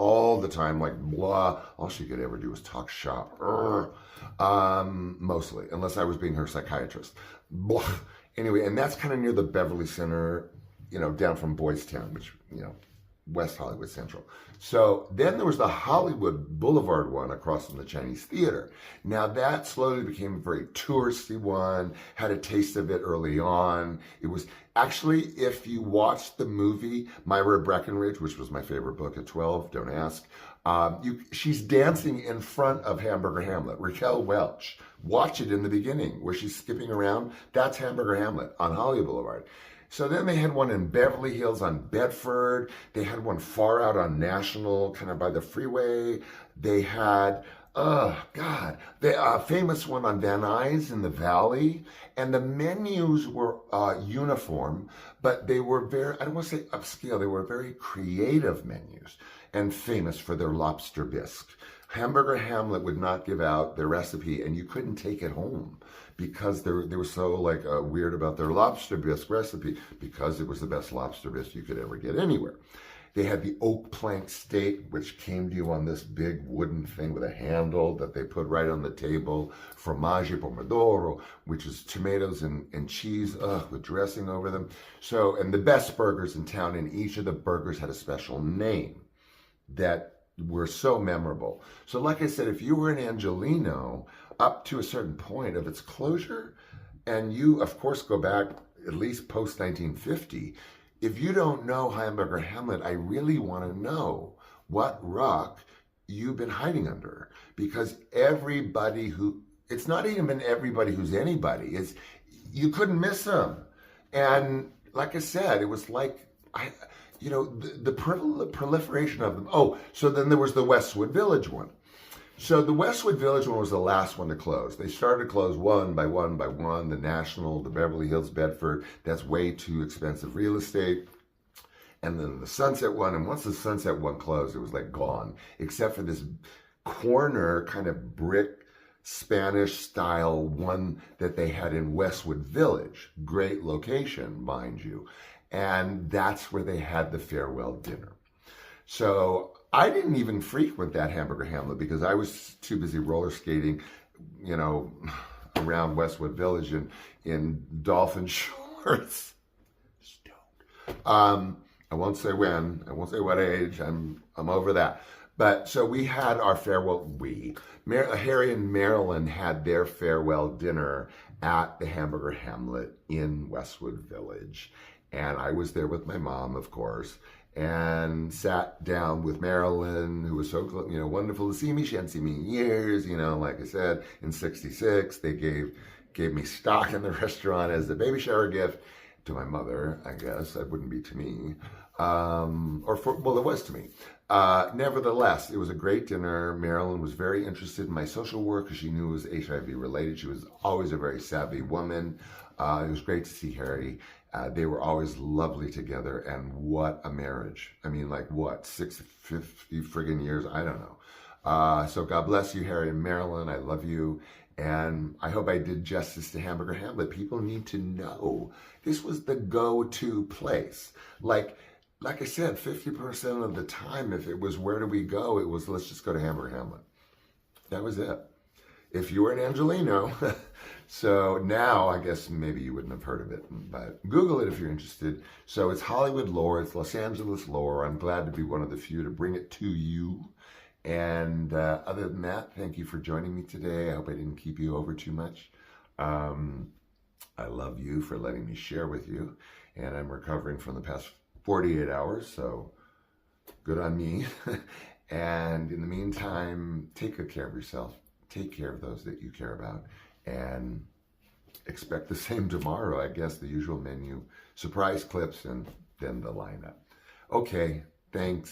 all the time, like blah. All she could ever do was talk shop. Mostly, unless I was being her psychiatrist. Blah. Anyway, and that's kind of near the Beverly Center, down from Boys Town, which, West Hollywood Central. So then there was the Hollywood Boulevard one across from the Chinese Theater. Now that slowly became a very touristy one, had a taste of it early on. It was actually, if you watched the movie Myra Breckinridge, which was my favorite book at 12, don't ask, she's dancing in front of Hamburger Hamlet, Raquel Welch. Watch it in the beginning where she's skipping around. That's Hamburger Hamlet on Hollywood Boulevard. So then they had one in Beverly Hills on Bedford. They had one far out on National, kind of by the freeway. They had, the famous one on Van Nuys in the Valley. And the menus were uniform, but they were very, I don't want to say upscale, they were very creative menus and famous for their lobster bisque. Hamburger Hamlet would not give out their recipe, and you couldn't take it home because they were so weird about their lobster bisque recipe, because it was the best lobster bisque you could ever get anywhere. They had the oak plank steak, which came to you on this big wooden thing with a handle that they put right on the table. Fromage pomodoro, which is tomatoes and cheese with dressing over them. So, and the best burgers in town, and each of the burgers had a special name that were so memorable. So like I said, if you were in Angelino up to a certain point of its closure, and you, of course, go back at least post 1950, if you don't know Hamburger Hamlet, I really want to know what rock you've been hiding under. Because it's not even everybody who's anybody. You couldn't miss them. And like I said, it was like, the proliferation of them. Oh, so then there was the Westwood Village one. So the Westwood Village one was the last one to close. They started to close one by one by one. The National, the Beverly Hills, Bedford, that's way too expensive real estate. And then the Sunset one, and once the Sunset one closed, it was like gone, except for this corner kind of brick Spanish style one that they had in Westwood Village. Great location, mind you. And that's where they had the farewell dinner. So I didn't even frequent that Hamburger Hamlet because I was too busy roller skating, around Westwood Village in dolphin shorts. I won't say when, I won't say what age, I'm over that. But so we had our farewell, Harry and Marilyn had their farewell dinner at the Hamburger Hamlet in Westwood Village. And I was there with my mom, of course, and sat down with Marilyn, who was so, wonderful to see me. She hadn't seen me in years, like I said, in '66. They gave me stock in the restaurant as a baby shower gift to my mother, I guess. That wouldn't be to me. It was to me. Nevertheless, it was a great dinner. Marilyn was very interested in my social work because she knew it was HIV related. She was always a very savvy woman. It was great to see Harry. They were always lovely together, and what a marriage. I mean, 50 friggin' years? I don't know. So God bless you, Harry and Marilyn. I love you. And I hope I did justice to Hamburger Hamlet. People need to know this was the go-to place. Like I said, 50% of the time, if it was where do we go, it was let's just go to Hamburger Hamlet. That was it. If you were in Angelino, so now I guess maybe you wouldn't have heard of it, but Google it if you're interested. So it's Hollywood lore, it's Los Angeles lore. I'm glad to be one of the few to bring it to you. And other than that, thank you for joining me today. I hope I didn't keep you over too much. I love you for letting me share with you. And I'm recovering from the past 48 hours, so good on me. And in the meantime, take good care of yourself. Take care of those that you care about. And expect the same tomorrow, I guess, the usual menu, surprise clips, and then the lineup. Okay, thanks.